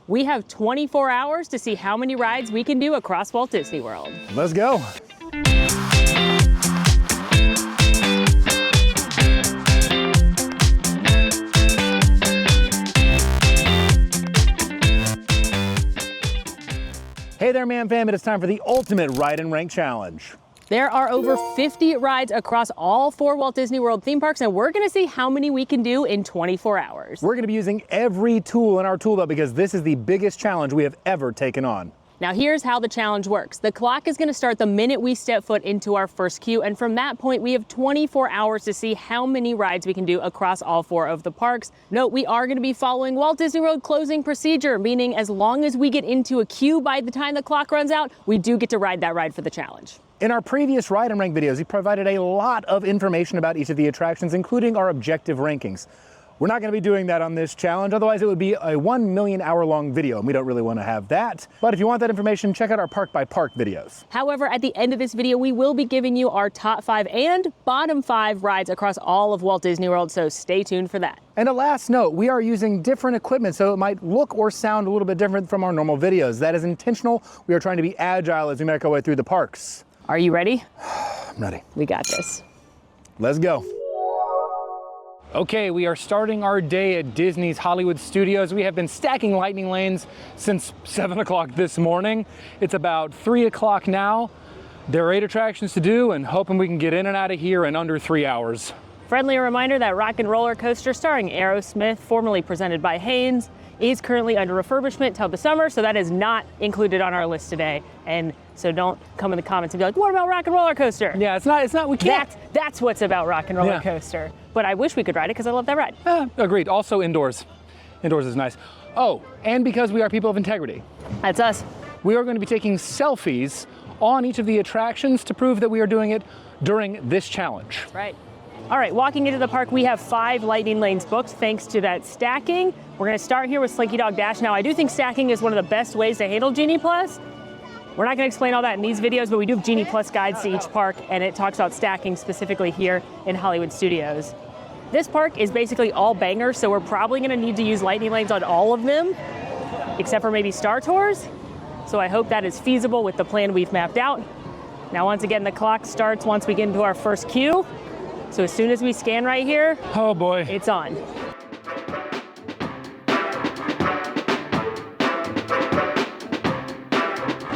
We have 24 hours to see how many rides we can do across Walt Disney World. Let's go. Hey there, Man Fam. It is time for the ultimate Ride and Rank Challenge. There are over 50 rides across all 4 Walt Disney World theme parks, and we're gonna see how many we can do in 24 hours. We're gonna be using every tool in our tool belt because this is the biggest challenge we have ever taken on. Now here's how the challenge works. The clock is gonna start the minute we step foot into our first queue, and from that point we have 24 hours to see how many rides we can do across all 4 of the parks. Note, we are gonna be following Walt Disney World closing procedure, meaning as long as we get into a queue by the time the clock runs out, we do get to ride that ride for the challenge. In our previous Ride and Rank videos, we provided a lot of information about each of the attractions, including our objective rankings. We're not going to be doing that on this challenge, otherwise it would be a 1 million hour long video, and we don't really want to have that. But if you want that information, check out our park by park videos. However, at the end of this video, we will be giving you our top 5 and bottom 5 rides across all of Walt Disney World, so stay tuned for that. And a last note, we are using different equipment, so it might look or sound a little bit different from our normal videos. That is intentional. We are trying to be agile as we make our way through the parks. Are you ready? I'm ready. We got this. Let's go. Okay, we are starting our day at Disney's Hollywood Studios. We have been stacking lightning lanes since 7 o'clock this morning. It's about 3 o'clock now. There are 8 attractions to do, and hoping we can get in and out of here in under 3 hours. Friendly reminder that Rock and Roller Coaster starring Aerosmith, formerly presented by Haynes, is currently under refurbishment till the summer, so that is not included on our list today. And so don't come in the comments and be like, what about Rock and Roller Coaster? Yeah, it's not, we can't. That's what's about Rock and Roller Coaster. But I wish we could ride it because I love that ride. Agreed, also indoors. Indoors is nice. Oh, and because we are people of integrity. That's us. We are going to be taking selfies on each of the attractions to prove that we are doing it during this challenge. Right. All right, walking into the park, we have 5 lightning lanes booked thanks to that stacking. We're gonna start here with Slinky Dog Dash. Now, I do think stacking is one of the best ways to handle Genie Plus. We're not gonna explain all that in these videos, but we do have Genie Plus guides to each park, and it talks about stacking specifically here in Hollywood Studios. This park is basically all bangers, so we're probably gonna need to use lightning lanes on all of them, except for maybe Star Tours. So I hope that is feasible with the plan we've mapped out. Now, once again, the clock starts once we get into our first queue. So as soon as we scan right here, oh boy, it's on.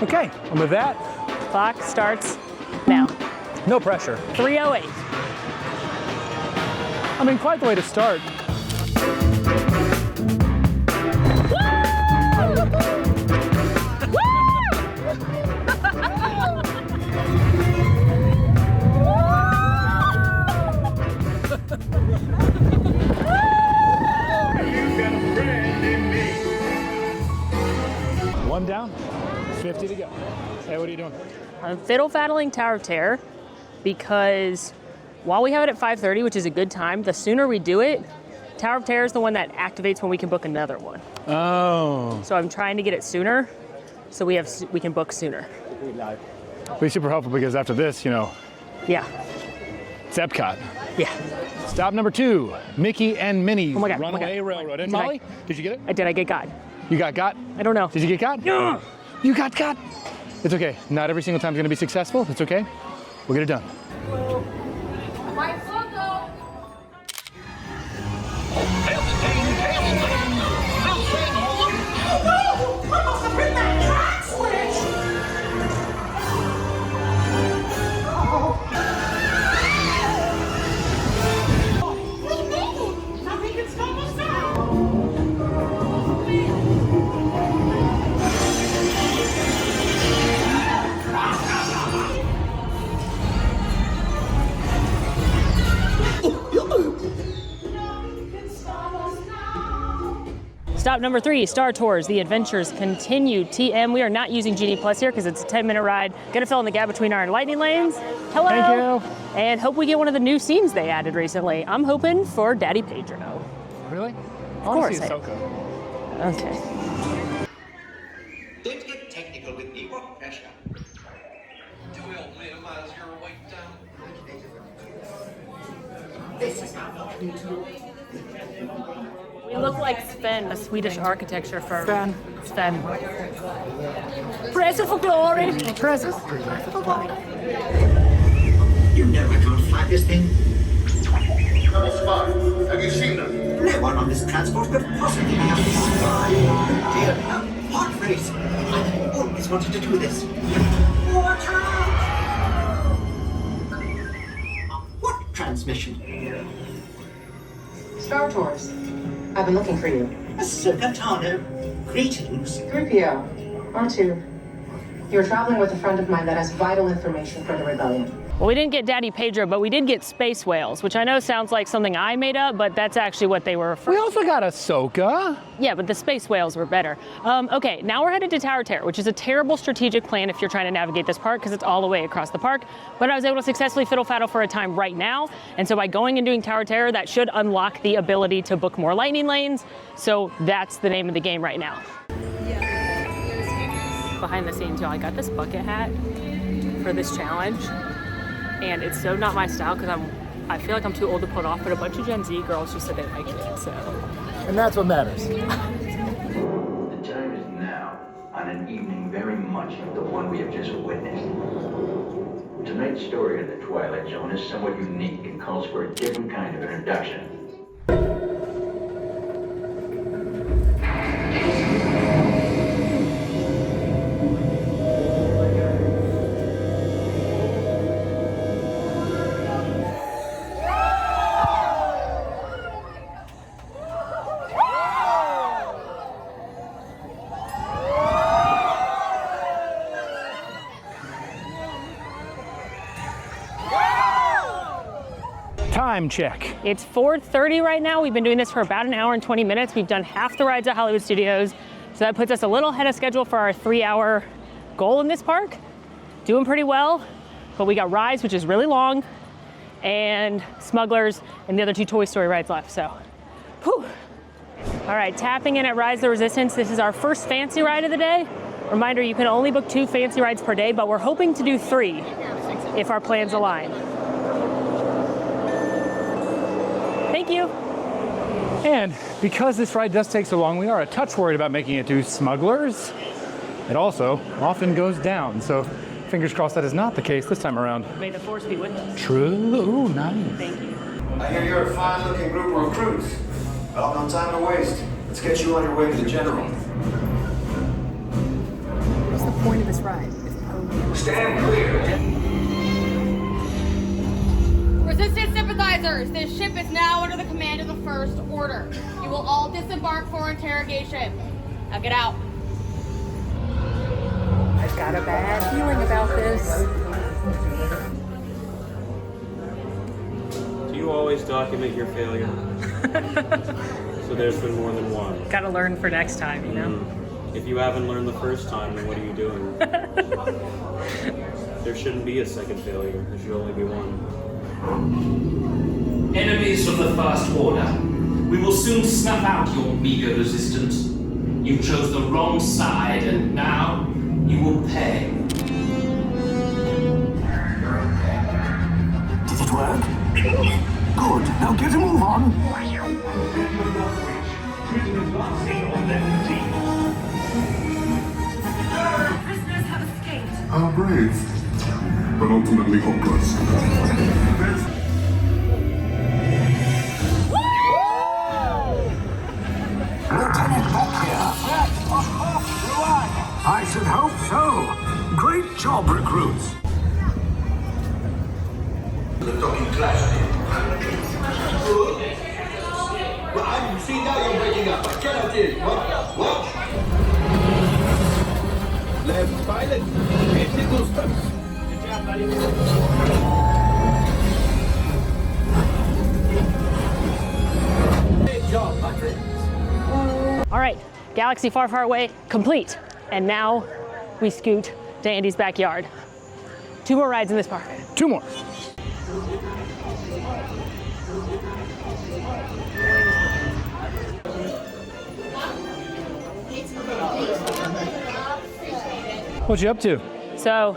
Okay, and with that, Clock starts now. no pressure. 3:08. I mean, quite the way to start. One down, 50 to go. Hey, what are you doing? I'm fiddle-faddling Tower of Terror because while we have it at 5:30, which is a good time, the sooner we do it, Tower of Terror is the one that activates when we can book another one. Oh. So I'm trying to get it sooner so we can book sooner. It'll be super helpful because after this, you know, Yeah. it's Epcot. Yeah. Stop number 2, Mickey and Minnie's Oh my God, Runaway Railroad. And Did I- Molly, did you get it? Did I get got? You got? I don't know. Did you get got? Yeah. You got. It's okay. Not every single time is going to be successful. It's okay. We'll get it done. Stop number 3, Star Tours, The Adventures Continue. TM, we are not using Genie Plus here because it's a 10-minute ride. Gonna fill in the gap between our lightning lanes. Hello. Thank you. And hope we get one of the new scenes they added recently. I'm hoping for Daddy Pedro. Really? Of course. Ahsoka. Okay. Don't get technical with me. What pressure? To help minimize your weight down. This is not what we do. We look like Sven, the Swedish architecture firm. Sven. Sven. Presses for glory. Presses. You know I can't fly this thing. It's fine. Have you seen them? No one on this transport could possibly be able to fly. Dear, heart race. I always wanted to do this. Watch out! What transmission? Star Tours. I've been looking for you. Sir Catano, greetings. 3PO. R2. You're traveling with a friend of mine that has vital information for the rebellion. Well, we didn't get Daddy Pedro, but we did get space whales, which I know sounds like something I made up, but that's actually what they were referring We also got Ahsoka. Yeah, but the space whales were better. Okay, now we're headed to Tower Terror, which is a terrible strategic plan if you're trying to navigate this park because it's all the way across the park. But I was able to successfully fiddle-faddle for a time right now. And so by going and doing Tower Terror, that should unlock the ability to book more lightning lanes. So that's the name of the game right now. Behind the scenes, y'all, I got this bucket hat for this challenge. And it's so not my style because I feel like I'm too old to put off, but a bunch of Gen Z girls just said they liked it, so. And that's what matters. The time is now, on an evening very much like the one we have just witnessed. Tonight's story in the Twilight Zone is somewhat unique and calls for a different kind of introduction. Time check. It's 4:30 right now. We've been doing this for about an hour and 20 minutes. We've done half the rides at Hollywood Studios. So that puts us a little ahead of schedule for our 3-hour goal in this park. Doing pretty well, but we got Rise, which is really long, and Smugglers, and the other 2 Toy Story rides left, so. Whew. All right, tapping in at Rise the Resistance. This is our first fancy ride of the day. Reminder, you can only book 2 fancy rides per day, but we're hoping to do 3 if our plans align. Thank you. And because this ride does take so long, we are a touch worried about making it to Smugglers. It also often goes down, so fingers crossed that is not the case this time around. May the force be with us. True. Ooh, nice. Thank you. I hear you're a fine-looking group of recruits. Well, no time to waste. Let's get you on your way to the general. What's the point of this ride? Stand clear. Resistance sympathizers, this ship is now under the command of the First Order. You will all disembark for interrogation. Now get out. I've got a bad feeling about this. Do you always document your failure? So there's been more than one. Gotta learn for next time, you know? If you haven't learned the first time, then what are you doing? There shouldn't be a second failure. There should only be one. Enemies of the First Order, we will soon snuff out your meager resistance. You chose the wrong side, and now you will pay. Did it work? Good. Now get a move on. Prisoners have escaped. How brave, but ultimately hopeless. Lieutenant Beck here. I should hope so. Great job, recruits. The docking class. Well, you see now you're breaking up. I cannot hear you. What? Left pilot. Critical steps. Good job, buddy. Great job, my friends. All right, Galaxy Far, Far Away, complete. And now we scoot to Andy's backyard. 2 more rides in this park. 2 more. What you up to? So,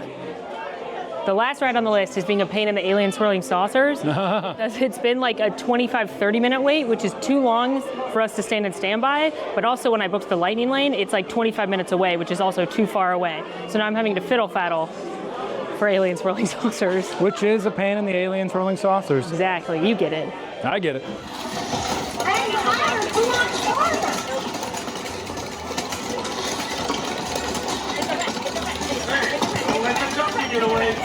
The last ride on the list is being a pain in the alien swirling saucers. It's been like a 25, 30-minute wait, which is too long for us to stand in standby. But also when I booked the Lightning Lane, it's like 25 minutes away, which is also too far away. So now I'm having to fiddle-faddle for alien swirling saucers. Which is a pain in the alien swirling saucers. Exactly, you get it. I get it. Get away.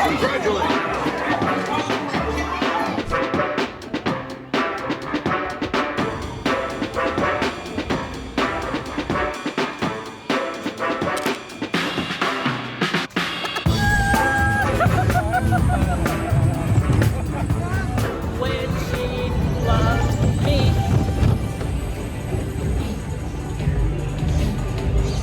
Congratulations.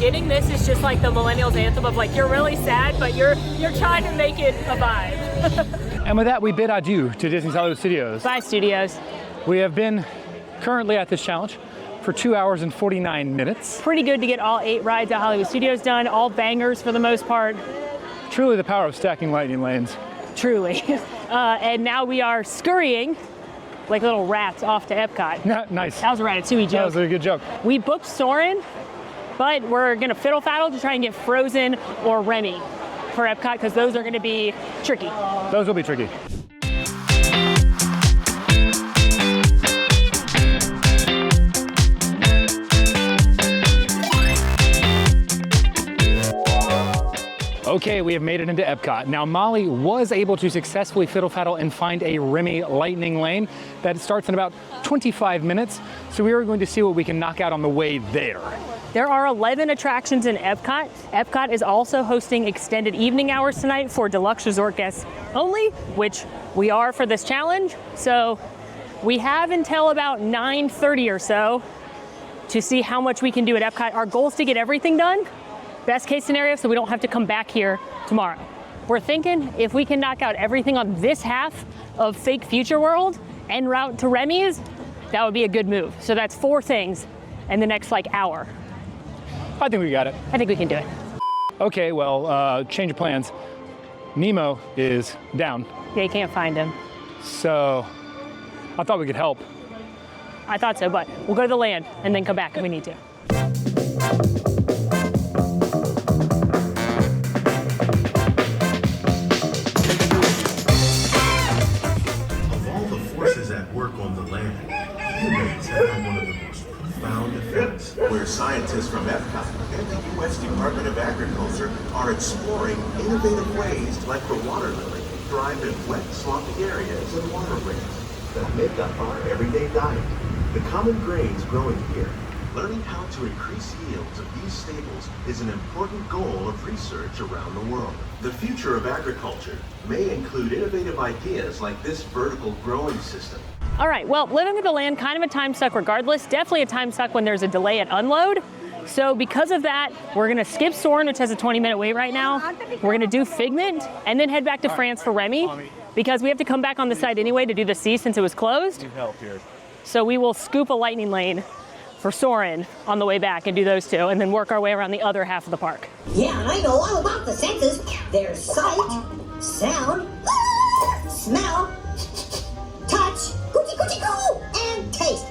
Getting this is just like the millennials anthem of like, you're really sad, but you're trying to make it a vibe. And with that, we bid adieu to Disney's Hollywood Studios. Bye, studios. We have been currently at this challenge for 2 hours and 49 minutes. Pretty good to get all 8 rides at Hollywood Studios done, all bangers for the most part. Truly the power of stacking lightning lanes. Truly. And now we are scurrying like little rats off to Epcot. Nice. That was a Ratatouille joke. That was a good joke. We booked Soarin', but we're gonna fiddle-faddle to try and get Frozen or Remy for Epcot because those are gonna be tricky. Those will be tricky. Okay, we have made it into Epcot. Now, Molly was able to successfully fiddle-faddle and find a Remy Lightning Lane that starts in about 25 minutes. So we are going to see what we can knock out on the way there. There are 11 attractions in Epcot. Epcot is also hosting extended evening hours tonight for deluxe resort guests only, which we are for this challenge. So we have until about 9:30 or so to see how much we can do at Epcot. Our goal is to get everything done, best case scenario, so we don't have to come back here tomorrow. We're thinking if we can knock out everything on this half of Fake Future World en route to Remy's, that would be a good move. So that's 4 things in the next like hour. I think we got it. I think we can do it. Okay, well, change of plans. Nemo is down. Yeah, you can't find him. So I thought we could help. I thought so, but we'll go to the land and then come back if we need to. Of all the forces at work on the land, humans have had one of the most profound effects, where scientists from Epcot and the U.S. Department of Agriculture are exploring innovative ways to let the water lily thrive in wet, swampy areas and waterways that make up our everyday diet. The common grains growing here. Learning how to increase yields of these staples is an important goal of research around the world. The future of agriculture may include innovative ideas like this vertical growing system. All right, well, living with the land, kind of a time suck regardless. Definitely a time suck when there's a delay at unload. So because of that, we're gonna skip Soarin', which has a 20-minute wait right now. We're gonna do Figment and then head back to France for Remy because we have to come back on the side anyway to do the sea since it was closed. Need help here. So we will scoop a lightning lane for Soarin' on the way back and do those 2 and then work our way around the other half of the park. Yeah, I know all about the senses. There's sight, sound, smell, touch, coochie-coochie-coo, and taste.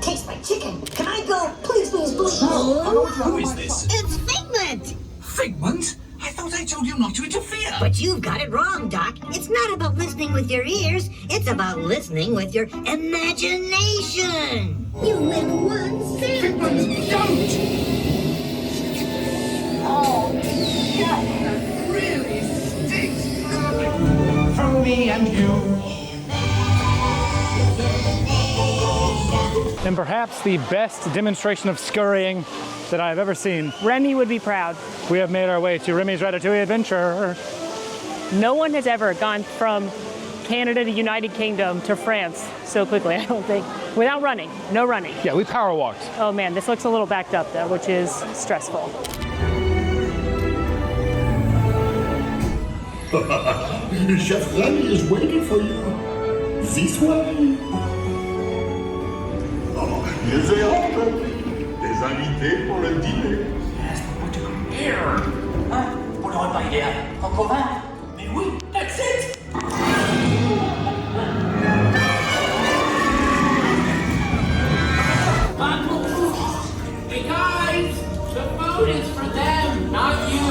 Taste my chicken. Can I go? Please, please, please. Who is this? It's Figment. Figment? I thought I told you not to interfere. But you've got it wrong, Doc. It's not about listening with your ears. It's about listening with your imagination. You live once. Figment, don't! Oh, that really stinks. From me and you. And perhaps the best demonstration of scurrying that I've ever seen. Remy would be proud. We have made our way to Remy's Ratatouille Adventure. No one has ever gone from Canada to United Kingdom to France so quickly, I don't think, without running. No running. Yeah, we power walked. Oh man, this looks a little backed up though, which is stressful. Chef Remy is waiting for you. This way. Here they are, des invités pour le dîner. Yes, but what you here. Pour n'aurait pas idée à en convaincre. Mais oui, that's it. Hey guys, the food is for them, not you.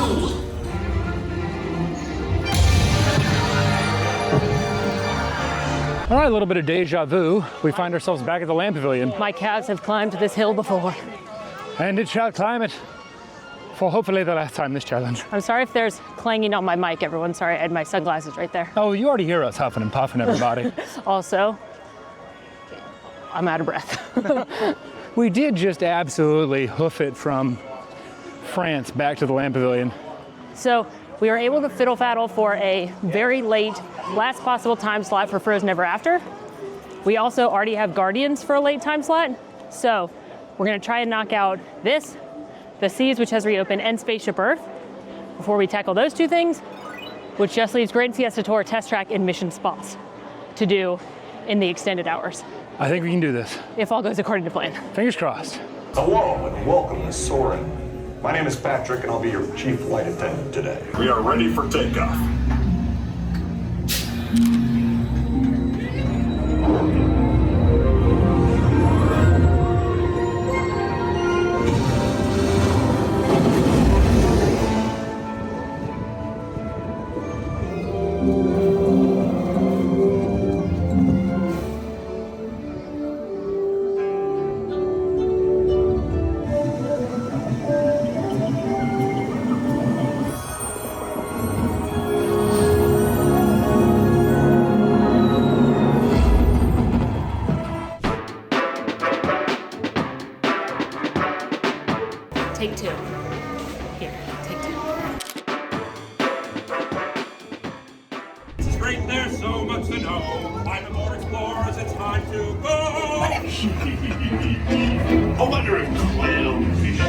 All right, a little bit of deja vu. We find ourselves back at the Land Pavilion. My calves have climbed this hill before. And it shall climb it for hopefully the last time this challenge. I'm sorry if there's clanging on my mic, everyone. Sorry, I had my sunglasses right there. Oh, you already hear us huffing and puffing, everybody. Also, I'm out of breath. We did just absolutely hoof it from France back to the Land Pavilion. So we were able to fiddle faddle for a very late, last possible time slot for Frozen Ever After. We also already have Guardians for a late time slot. So we're gonna try and knock out this, the Seas, which has reopened, and Spaceship Earth before we tackle those two things, which just leaves Grand Fiesta Tour, Test Track, and Mission Spas to do in the extended hours. I think we can do this. If all goes according to plan. Fingers crossed. Hello and welcome to Soarin'. My name is Patrick and I'll be your chief flight attendant today. We are ready for takeoff. Take two. Here, take two. This is great, there's so much to know. Climb aboard, explorers, it's time to go. I wonder if clownfish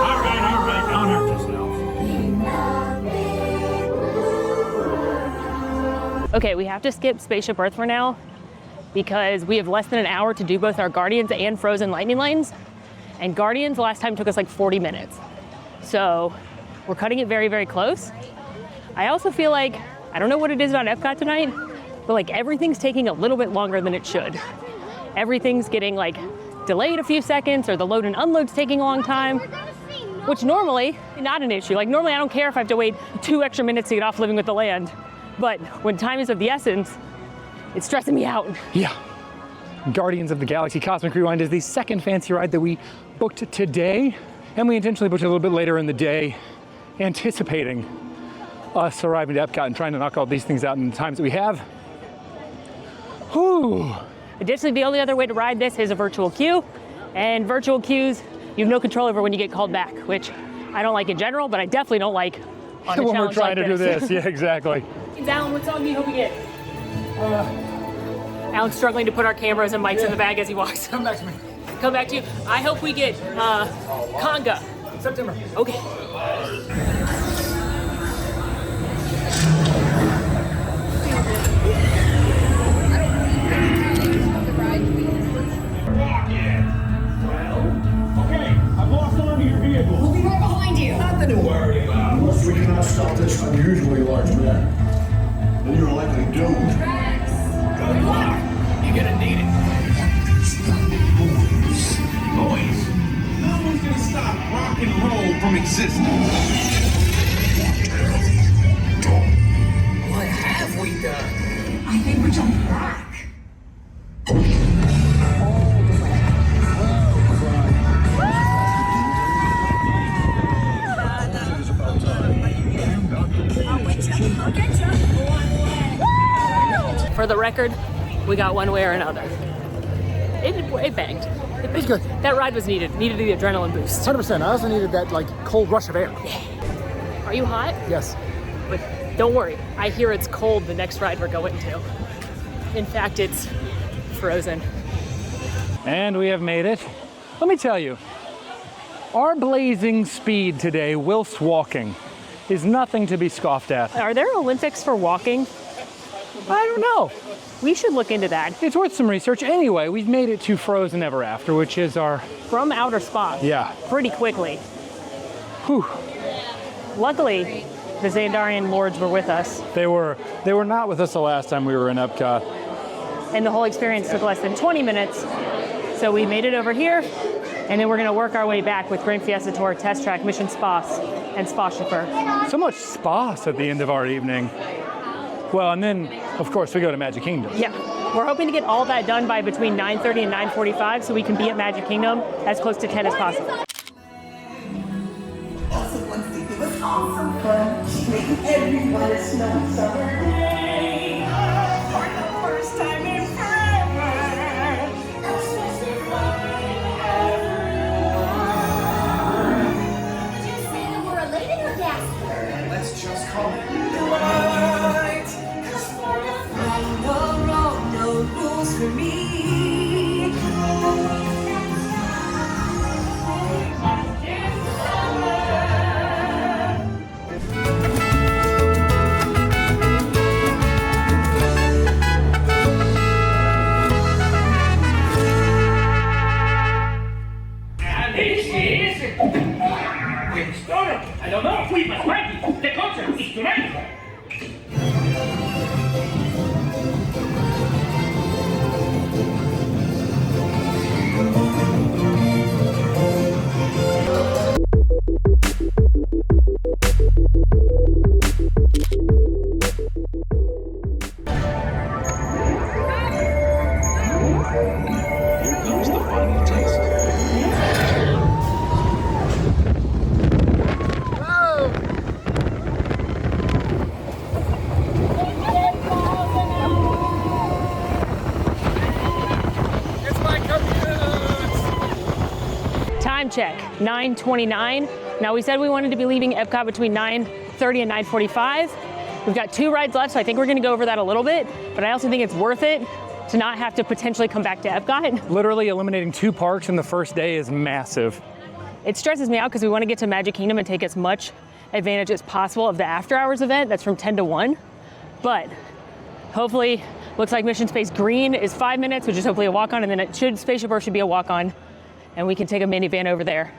All right, don't hurt yourself. Okay, we have to skip Spaceship Earth for now because we have less than an hour to do both our Guardians and Frozen Lightning Lanes. And Guardians the last time took us like 40 minutes. So we're cutting it very, very close. I also feel like, I don't know what it is about Epcot tonight, but like everything's taking a little bit longer than it should. Everything's getting like delayed a few seconds, or the load and unload's taking a long time, which normally, not an issue. Like normally I don't care if I have to wait 2 extra minutes to get off Living with the Land. But when time is of the essence, it's stressing me out. Yeah. Guardians of the Galaxy Cosmic Rewind is the second fancy ride that we booked today. And we intentionally booked it a little bit later in the day, anticipating us arriving to Epcot and trying to knock all these things out in the times that we have. Whew. Additionally, the only other way to ride this is a virtual queue. And virtual queues, you have no control over when you get called back, which I don't like in general, but I definitely don't like on a when we're challenge trying like to do this. Yeah, exactly. Alan, what song do you hope we get? Alan's struggling to put our cameras and mics in the bag as he walks. Come back to me. Come back to you. I hope we get Conga. September. Okay. Okay, I've lost onto your vehicle. We'll be right behind you. Nothing to worry about. Unless we cannot stop this unusually large man, then you're likely doomed. Good luck. You're gonna need it. Boys, no one's gonna stop rock and roll from existing. What have we done? I think we jumped back. For the record, we got one way or another. It banged. It was good. That ride was needed. Needed the adrenaline boost. 100%. I also needed that like cold rush of air. Are you hot? Yes. But don't worry. I hear it's cold the next ride we're going to. In fact, it's frozen. And we have made it. Let me tell you, our blazing speed today whilst walking is nothing to be scoffed at. Are there Olympics for walking? I don't know. We should look into that. It's worth some research. Anyway, we've made it to Frozen Ever After, which is our... From outer space. Yeah. Pretty quickly. Whew. Luckily, the Xandarian lords were with us. They were not with us the last time we were in Epcot. And the whole experience took less than 20 minutes. So we made it over here, and then we're gonna work our way back with Grand Fiesta Tour, Test Track, Mission Spas, and Spa Chauffeur. So much spas at the end of our evening. Well, and then, of course, we go to Magic Kingdom. Yeah, we're hoping to get all that done by between 9:30 and 9:45 so we can be at Magic Kingdom as close to 10 as possible. It was awesome fun. She made everyone a snow summer day. For the first time in forever. Did you say that we're elated or gasping? Let's just call it delight. 'Cause for the fun, no road, no rules for me. I don't know. We must find you. The concert is tonight. Here comes the final test. Time check, 9:29. Now we said we wanted to be leaving Epcot between 9:30 and 9:45. We've got 2 rides left, so I think we're gonna go over that a little bit, but I also think it's worth it to not have to potentially come back to Epcot. Literally eliminating 2 parks in the first day is massive. It stresses me out because we want to get to Magic Kingdom and take as much advantage as possible of the after hours event that's from 10 to 1. But hopefully, looks like Mission Space Green is 5 minutes, which is hopefully a walk-on, and then Spaceship Earth should be a walk-on. And we can take a minivan over there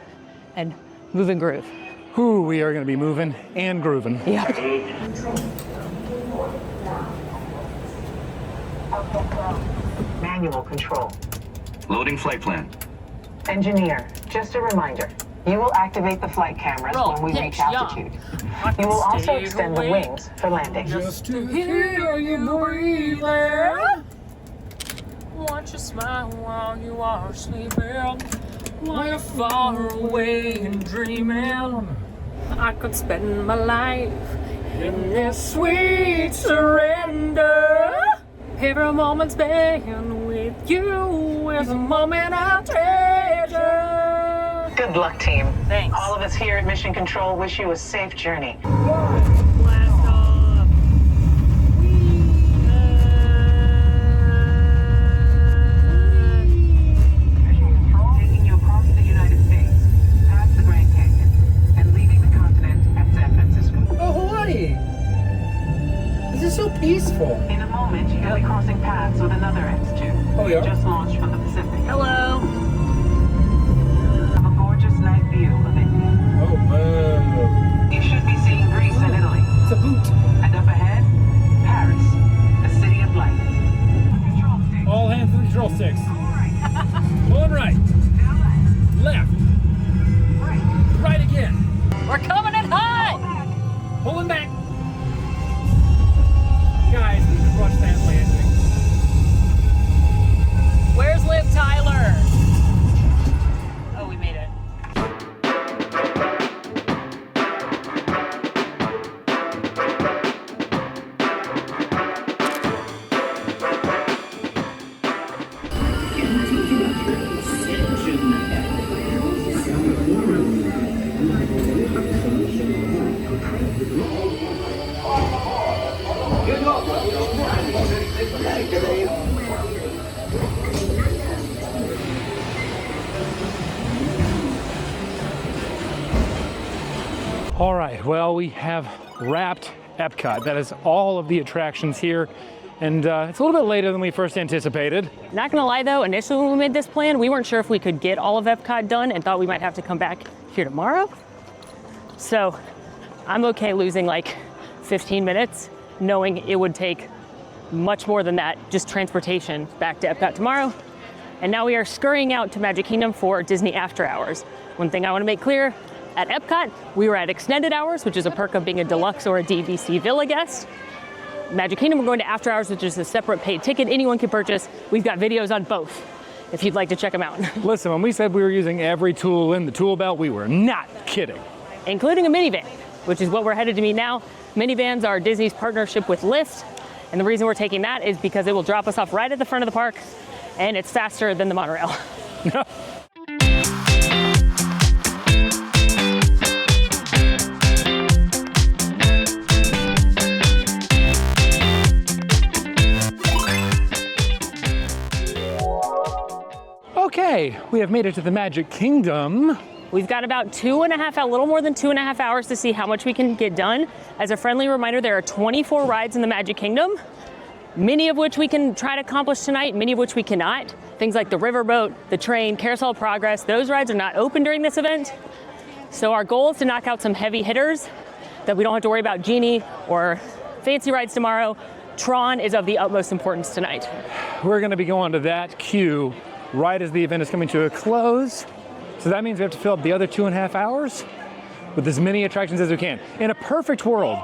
and move and groove. Ooh, we are gonna be moving and grooving. Yeah. Manual control. Loading flight plan. Engineer, just a reminder. You will activate the flight cameras when we reach altitude. You will also extend the wings for landing. Just to hear you breathing. Watch you smile while you are sleeping. While you're far away and dreaming. I could spend my life in this sweet surrender. Every moment spent with you is a moment I treasure. Good luck, team. Thanks. All of us here at Mission Control wish you a safe journey. Blast off. Mission Control taking you across the United States, past the Grand Canyon, and leaving the continent at San Francisco. Oh, Hawaii! This is so peaceful. In a moment, you'll be crossing paths with another X2. Oh, yeah? Just launched from the Pacific. Hello. Have a gorgeous night view of India. Oh, man. You should be seeing Greece and Italy. It's a boot. And up ahead, Paris, the city of light. Control stick. All hands to the control sticks. Pulling right. Left. Right again. We're coming in high. Pulling back. Guys, we can rush that landing. Where's Liv Tyler? Oh, we made it. All right, well, we have wrapped Epcot. That is all of the attractions here And it's a little bit later than we first anticipated. Not gonna lie though, initially when we made this plan, we weren't sure if we could get all of Epcot done and thought we might have to come back here tomorrow. So I'm okay losing like 15 minutes, knowing it would take much more than that, just transportation back to Epcot tomorrow. And now we are scurrying out to Magic Kingdom for Disney After Hours. One thing I wanna make clear, at Epcot, we were at extended hours, which is a perk of being a deluxe or a DVC Villa guest. Magic Kingdom, we're going to After Hours, which is a separate paid ticket anyone can purchase. We've got videos on both, if you'd like to check them out. Listen, when we said we were using every tool in the tool belt, we were not kidding. Including a minivan, which is what we're headed to meet now. Minivans are Disney's partnership with Lyft, and the reason we're taking that is because it will drop us off right at the front of the park, and it's faster than the monorail. Okay, we have made it to the Magic Kingdom. We've got about a little more than 2.5 hours to see how much we can get done. As a friendly reminder, there are 24 rides in the Magic Kingdom, many of which we can try to accomplish tonight, many of which we cannot. Things like the riverboat, the train, Carousel of Progress, those rides are not open during this event. So our goal is to knock out some heavy hitters that we don't have to worry about Genie or fancy rides tomorrow. Tron is of the utmost importance tonight. We're gonna be going to that queue right as the event is coming to a close. So that means we have to fill up the other 2.5 hours with as many attractions as we can. In a perfect world,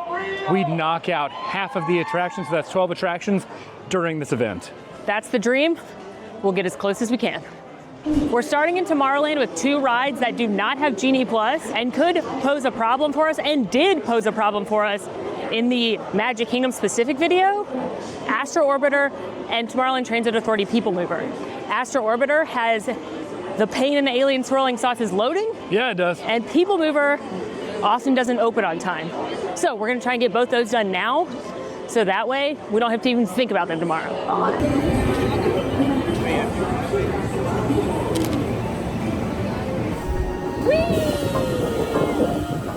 we'd knock out half of the attractions, so that's 12 attractions during this event. That's the dream. We'll get as close as we can. We're starting in Tomorrowland with 2 rides that do not have Genie Plus and could pose a problem for us, and did pose a problem for us in the Magic Kingdom specific video. Astro Orbiter and Tomorrowland Transit Authority People Mover. Astro Orbiter has the pain in the alien swirling sauces loading. Yeah, it does. And People Mover often doesn't open on time. So we're gonna try and get both those done now, so that way we don't have to even think about them tomorrow.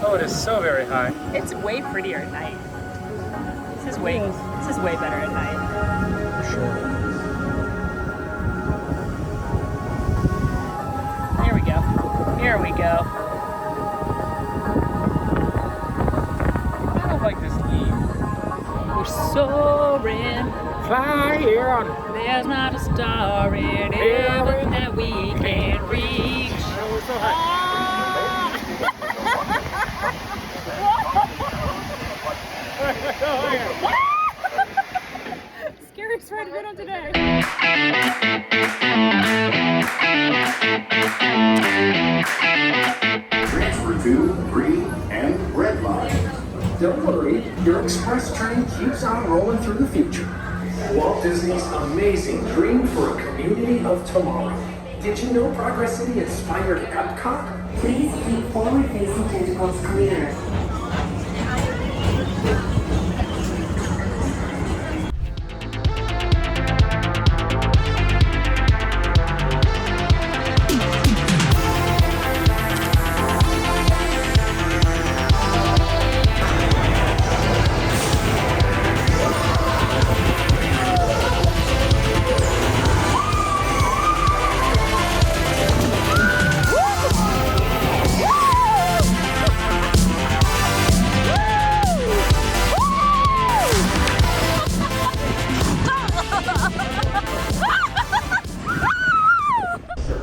Oh, it is so very high. It's way prettier at night. This is way better at night. For sure. Here we go. Here we go. I don't like this lead. We're soaring. Fly here on. There's not a star in heaven that we can't reach. Oh, we're so high. Scariest ride we've been on today. Transfer to green and red line. Don't worry, your express train keeps on rolling through the future. Walt Disney's amazing dream for a community of tomorrow. Did you know Progress City inspired Epcot? Please keep forward-facing tentacles clear.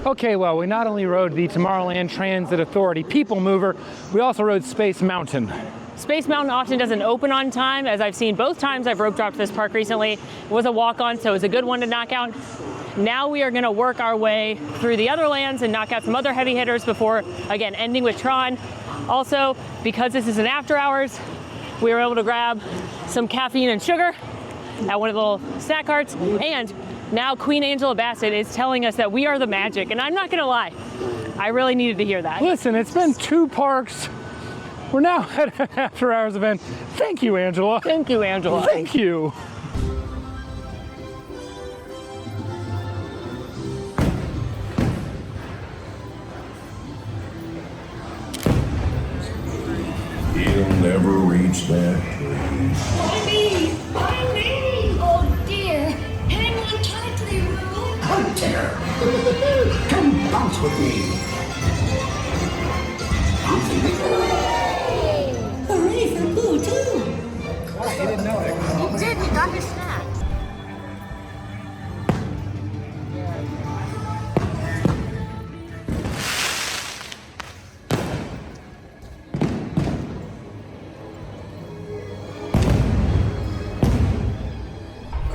Okay, well, we not only rode the Tomorrowland Transit Authority People Mover, we also rode Space Mountain. Space Mountain often doesn't open on time, as I've seen both times I've rope dropped this park recently. It was a walk-on, so it was a good one to knock out. Now we are gonna work our way through the other lands and knock out some other heavy hitters before, again, ending with Tron. Also, because this is an after hours, we were able to grab some caffeine and sugar at one of the little snack carts, and now Queen Angela Bassett is telling us that we are the magic, and I'm not gonna lie, I really needed to hear that. Listen, it's been 2 parks. We're now at an after hours event. Thank you, Angela. Thank you, Angela. Thank you. He'll never reach that place. Find me! Find me! Oh, Come bounce with me. Bouncing with me. Hooray for Boo, too. Wow, he didn't know it. He did, he got his snacks.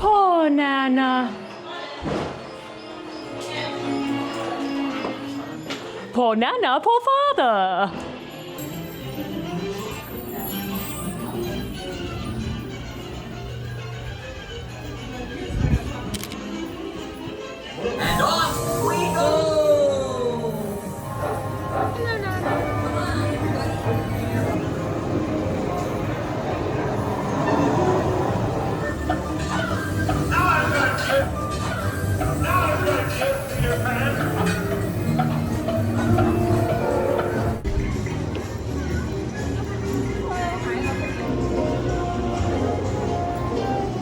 Oh, Nana. Poor Nana, poor father. And off we go.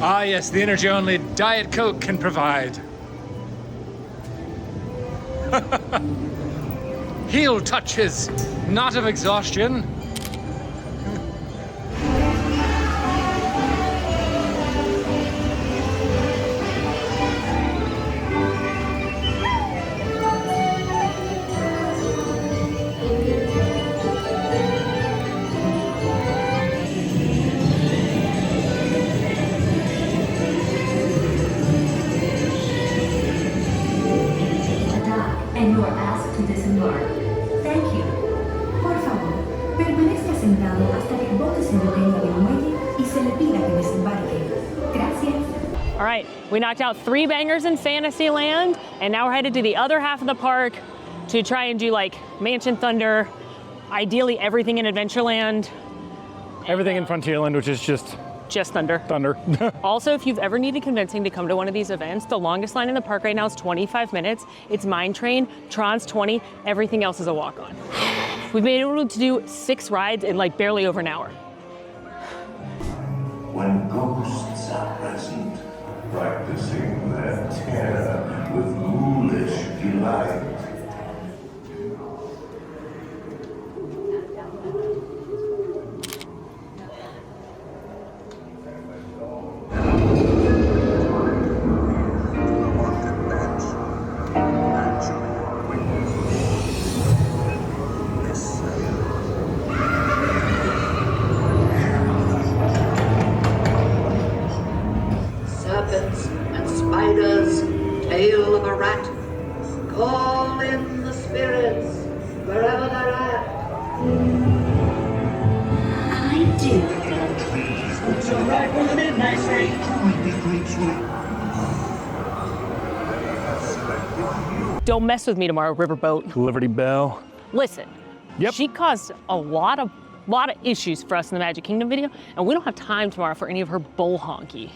Ah, yes, the energy only Diet Coke can provide. Heel touches, not of exhaustion. And you are asked to disembark. Thank you. Por favor, permanezca sentado hasta que el bote se detenga del muelle y se le pida que desembarque. Gracias. All right, we knocked out 3 bangers in Fantasyland, and now we're headed to the other half of the park to try and do like Mansion Thunder, ideally everything in Adventureland. Everything in Frontierland, which is just Thunder. Thunder. Also, if you've ever needed convincing to come to one of these events, the longest line in the park right now is 25 minutes. It's Mine Train, Tron's 20, everything else is a walk-on. We've been able to do 6 rides in like barely over an hour. When ghosts are present, practicing their terror with ghoulish delight. Serpents and spiders, tail of a rat, call in the spirits wherever they're at. I do. It's all right for the midnight train. Don't mess with me tomorrow, Riverboat. Liberty Bell. Listen, she caused a lot of issues for us in the Magic Kingdom video, and we don't have time tomorrow for any of her bull honky.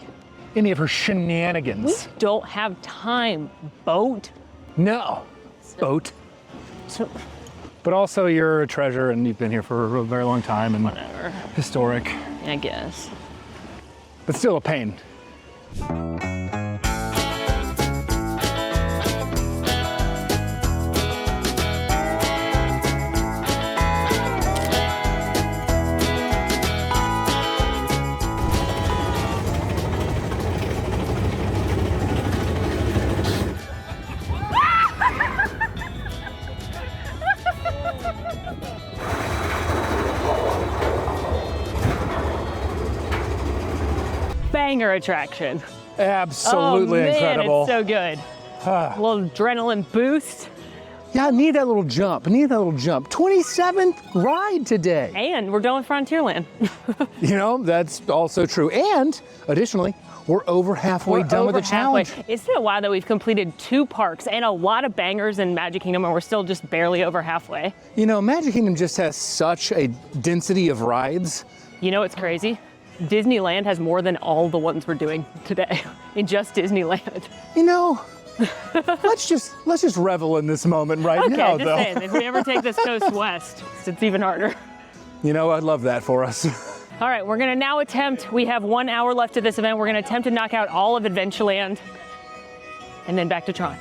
Any of her shenanigans. We don't have time, Boat. No, Boat. So, but also you're a treasure and you've been here for a very long time and whatever. Historic. I guess. But still a pain. Banger attraction. Absolutely oh, man, incredible. It's so good. A little adrenaline boost. Yeah, I need that little jump. 27th ride today. And we're done with Frontierland. You know, that's also true. And additionally, we're over halfway done with the challenge. Isn't it wild that we've completed 2 parks and a lot of bangers in Magic Kingdom and we're still just barely over halfway? You know, Magic Kingdom just has such a density of rides. You know what's crazy? Disneyland has more than all the ones we're doing today in just Disneyland. You know, let's just revel in this moment right now, just though. saying, if we ever take this coast west, it's even harder. You know, I'd love that for us. All right, we're gonna now attempt, we have 1 hour left of this event, we're gonna attempt to knock out all of Adventureland and then back to Tron.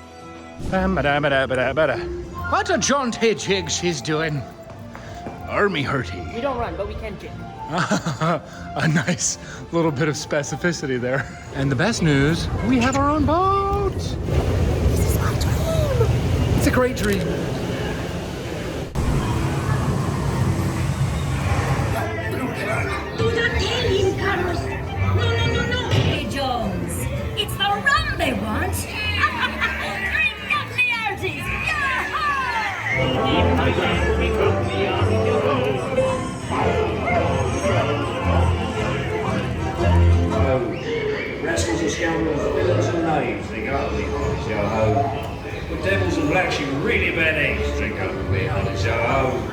What a jaunty jigs he's doing. Army hurty. We don't run, but we can jig. A nice little bit of specificity there. And the best news, we have our own boat. This is my dream. It's a great dream. Do not kill him, Carlos. No. Hey, Jones. It's the rum they want. Drink up the arties. Rascals and scoundrels, villains and knaves, they got to be honest, yo-ho. But devils and blacks, you really bad eggs, drink up and be honest, yo-ho.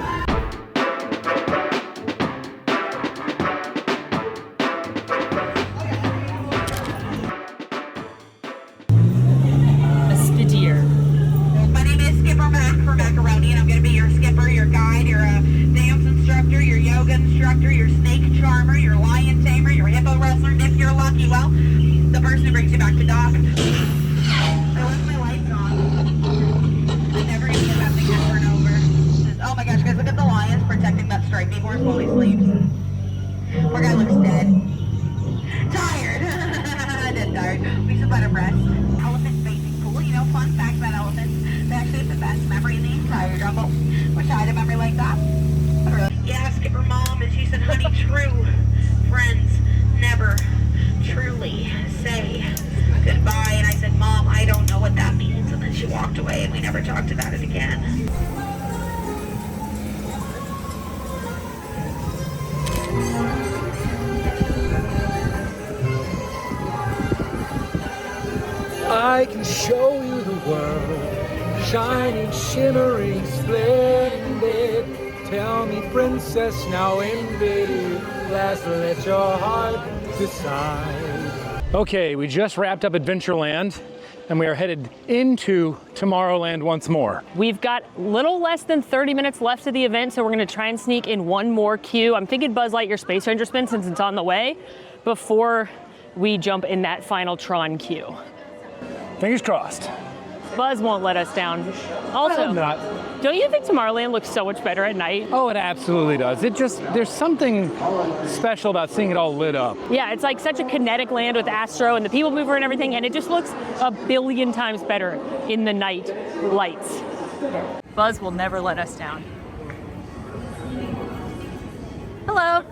My name is Skipper Mac for Macaroni, and I'm going to be your skipper, your guide, your dance instructor, your yoga instructor, your snake charmer, your lion tamer, your hippo wrestler, and if you're lucky, well, the person who brings you back to dock. I left my lights on. I never even get that thing over and over. Oh my gosh, guys, look at the lions protecting that stripy horse while he sleeps. Poor guy looks dead. Tired. Dead tired. We should let him rest. Elephant basic pool, you know, fun fact about elephants. They actually have the best memory in the entire jungle. Wish I had a memory like that. Yeah, Skipper Mom, and she said, honey, true friends never truly say goodbye. And I said, Mom, I don't know what that means. And then she walked away and we never talked about it again. I can show you the world, shining, shimmering, splendid. Tell me, princess, now invaded. Last, let your heart decide. Okay, we just wrapped up Adventureland, and we are headed into Tomorrowland once more. We've got little less than 30 minutes left of the event, so we're gonna try and sneak in one more queue. I'm thinking Buzz Lightyear Space Ranger spin, since it's on the way, before we jump in that final Tron queue. Fingers crossed. Buzz won't let us down. Also, don't you think Tomorrowland looks so much better at night? Oh, it absolutely does. There's something special about seeing it all lit up. Yeah, it's like such a kinetic land with Astro and the People Mover and everything, and it just looks a billion times better in the night lights. Buzz will never let us down. Hello.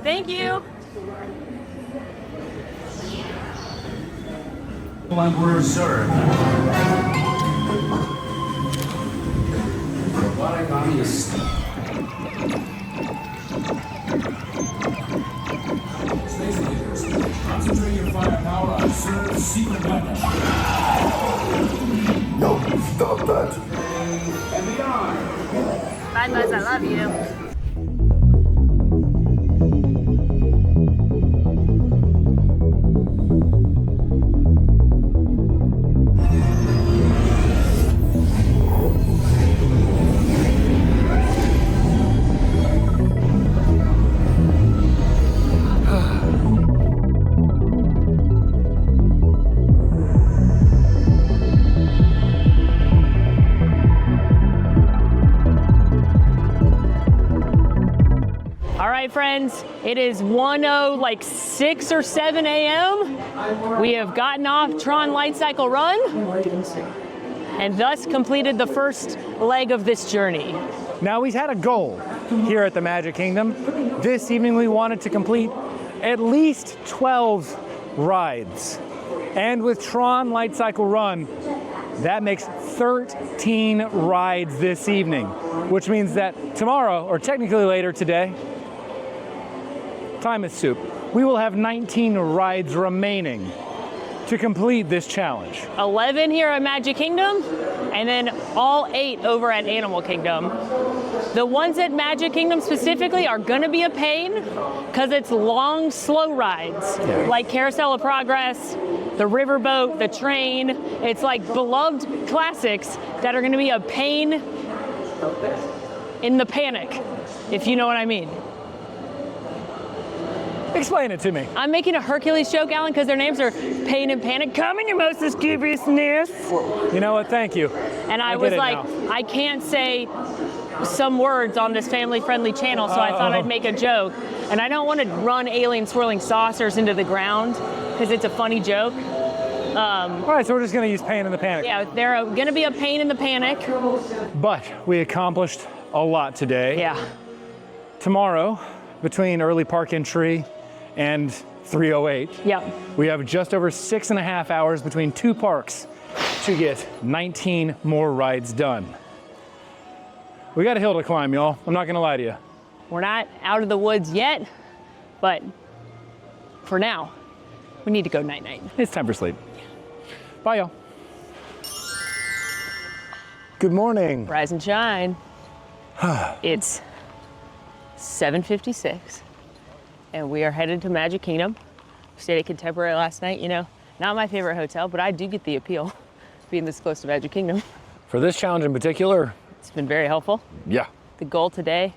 Thank you. We're served. Robotic obvious. Space Invaders, concentrate your firepower on Sir's secret weapon. No, stop that. And beyond. Bye, Buzz, I love you. Friends, it is 1:06 or 7 a.m. We have gotten off Tron Light Cycle Run and thus completed the first leg of this journey. Now, we've had a goal here at the Magic Kingdom. This evening we wanted to complete at least 12 rides. And with Tron Light Cycle Run, that makes 13 rides this evening, which means that tomorrow, or technically later today, time is soup. We will have 19 rides remaining to complete this challenge. 11 here at Magic Kingdom, and then all 8 over at Animal Kingdom. The ones at Magic Kingdom specifically are gonna be a pain because it's long, slow rides, like Carousel of Progress, the Riverboat, the train. It's like beloved classics that are gonna be a pain in the panic, if you know what I mean. Explain it to me. I'm making a Hercules joke, Alan, because their names are Pain and Panic. Come in your most scoobiousness. You know what? Thank you. And I was like, I can't say some words on this family-friendly channel, so I thought I'd make a joke. And I don't want to run alien swirling saucers into the ground because it's a funny joke. All right, so we're just going to use Pain and the Panic. Yeah, they're going to be a pain in the panic. But we accomplished a lot today. Yeah. Tomorrow, between early park entry and 308, we have just over 6.5 hours between two parks to get 19 more rides done. We got a hill to climb, y'all. I'm not going to lie to you. We're not out of the woods yet, but for now, we need to go night-night. It's time for sleep. Bye, y'all. Good morning. Rise and shine. It's 7:56, and we are headed to Magic Kingdom. Stayed at Contemporary last night. You know, not my favorite hotel, but I do get the appeal being this close to Magic Kingdom. For this challenge in particular, it's been very helpful. Yeah. The goal today,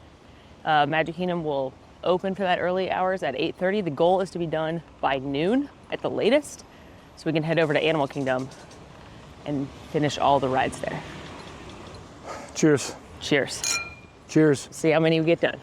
Magic Kingdom will open for that early hours at 8:30. The goal is to be done by noon at the latest, so we can head over to Animal Kingdom and finish all the rides there. Cheers. Cheers. Cheers. See how many we get done.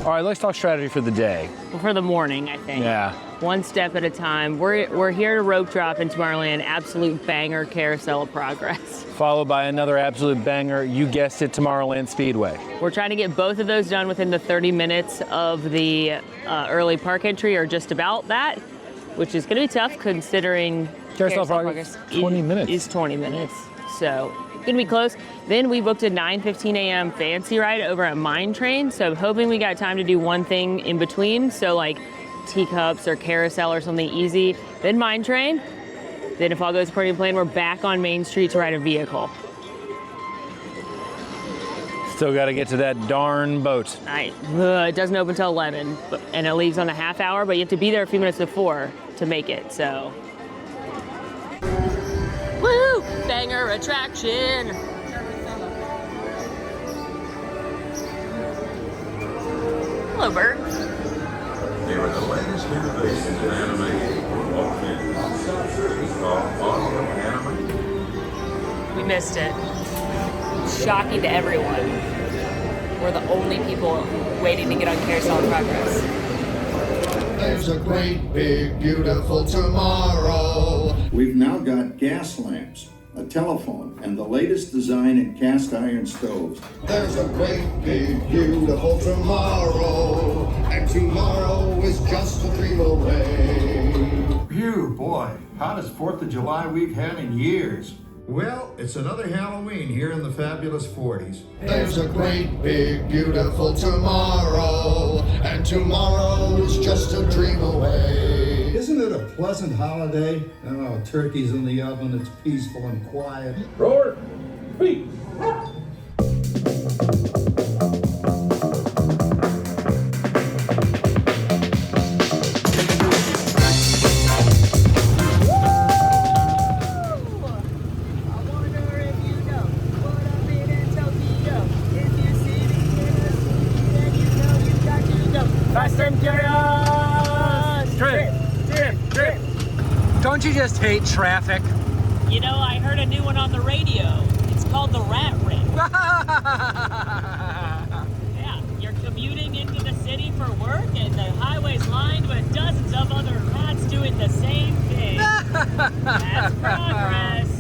All right, let's talk strategy for the day. Well, for the morning, I think. Yeah. One step at a time. We're here to rope drop in Tomorrowland. Absolute banger carousel of progress. Followed by another absolute banger, you guessed it, Tomorrowland Speedway. We're trying to get both of those done within the 30 minutes of the early park entry, or just about that, which is going to be tough considering Carousel progress 20 minutes. Is 20 minutes. So going to be close. Then we booked a 9:15 a.m. fancy ride over at Mine Train. So hoping we got time to do one thing in between. So like teacups or carousel or something easy. Then Mine Train. Then if all goes according to plan, we're back on Main Street to ride a vehicle. Still got to get to that darn boat. It doesn't open till 11, and it leaves on a half hour, but you have to be there a few minutes before to make it, so. Woo! Banger attraction! Hello, Bert. Here are the latest innovations in animation for Walt Disney. We missed it. Shocking to everyone. We're the only people waiting to get on Carousel of Progress. There's a great, big, beautiful tomorrow. We've now got gas lamps, a telephone, and the latest design in cast iron stoves. There's a great, big, beautiful tomorrow. And tomorrow is just a dream away. Phew, boy, hottest 4th of July we've had in years. Well, it's another Halloween here in the fabulous 40s. There's a great, big, beautiful tomorrow, and tomorrow is just a dream away. Isn't it a pleasant holiday? Oh, turkey's in the oven, it's peaceful and quiet. Roar, beat. Fast and Furious! Drip, drip. Don't you just hate traffic? You know, I heard a new one on the radio. It's called the Rat Rip. Yeah, you're commuting into the city for work and the highway's lined with dozens of other rats doing the same thing. That's progress.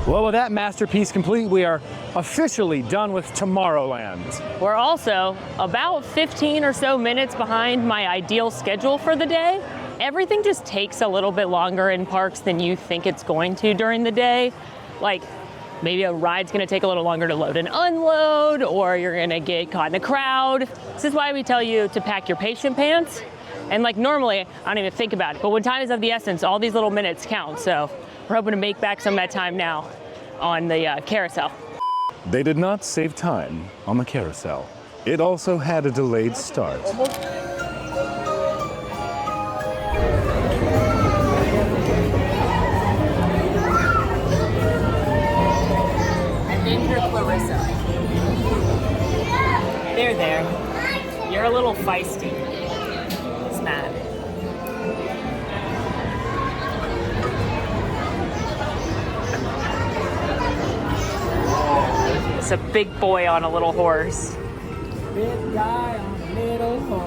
Well, with that masterpiece complete, we are officially done with Tomorrowland. We're also about 15 or so minutes behind my ideal schedule for the day. Everything just takes a little bit longer in parks than you think it's going to during the day. Like, maybe a ride's gonna take a little longer to load and unload, or you're gonna get caught in a crowd. This is why we tell you to pack your patient pants. And like normally, I don't even think about it, but when time is of the essence, all these little minutes count. So we're hoping to make back some of that time now on the carousel. They did not save time on the carousel. It also had a delayed start. I named her Clarissa. There. You're a little feisty. It's mad. It's a big boy on a little horse. Big guy on a little horse.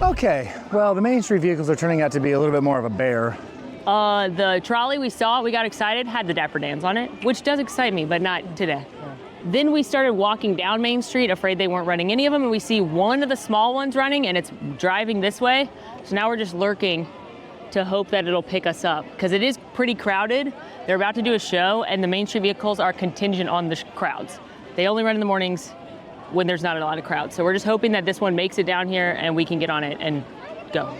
Okay, well, the Main Street vehicles are turning out to be a little bit more of a bear. The trolley we saw, we got excited, had the Dapper Dans on it, which does excite me, but not today. Then we started walking down Main Street, afraid they weren't running any of them, and we see one of the small ones running, and it's driving this way. So now we're just lurking to hope that it'll pick us up, because it is pretty crowded. They're about to do a show, and the Main Street vehicles are contingent on the crowds. They only run in the mornings when there's not a lot of crowds. So we're just hoping that this one makes it down here and we can get on it and go.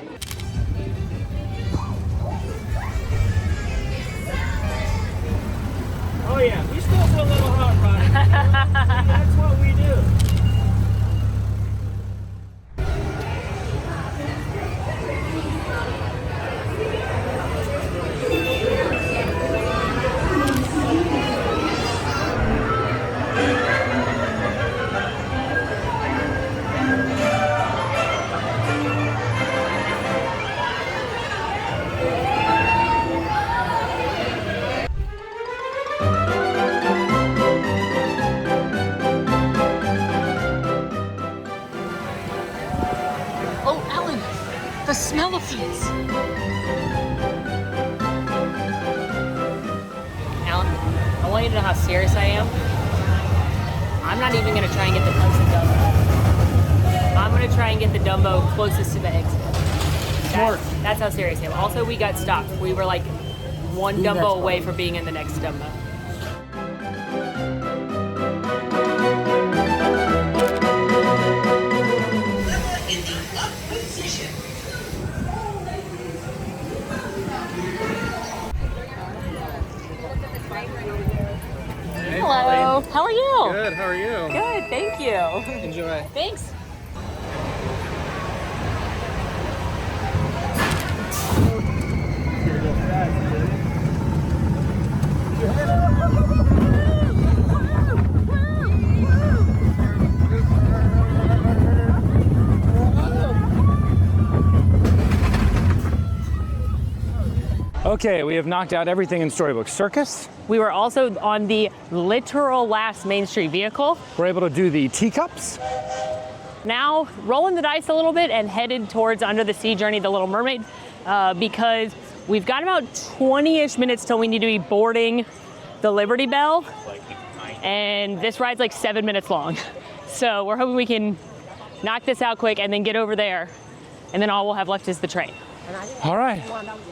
Oh yeah, we still do a little hot rodding. That's what we do. The smell of this. Alan, I want you to know how serious I am. I'm not even gonna try and get the closest Dumbo. I'm gonna try and get the Dumbo closest to the exit. That's how serious I am. Also, we got stopped. We were like one Dumbo away from being in the next Dumbo. Hello. How are you? Good. How are you? Good. Thank you. Enjoy. Thanks. Okay, we have knocked out everything in Storybook Circus. We were also on the literal last Main Street vehicle. We're able to do the teacups. Now, rolling the dice a little bit and headed towards Under the Sea Journey, The Little Mermaid, because we've got about 20-ish minutes till we need to be boarding the Liberty Bell. And this ride's like 7 minutes long. So we're hoping we can knock this out quick and then get over there. And then all we'll have left is the train. All right,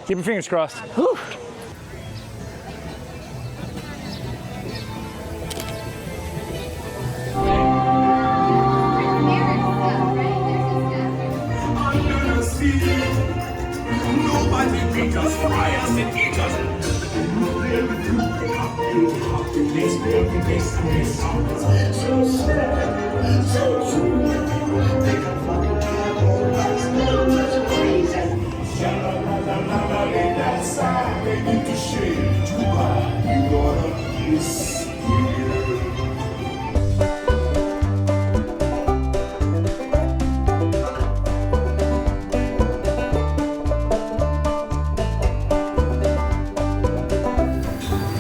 keep your fingers crossed. Whew. Under the sea, nobody beat us, fry us and eat us. So sad, so true. They come fucking to our boys, just crazy. That side, they need to shave to buy you gonna kiss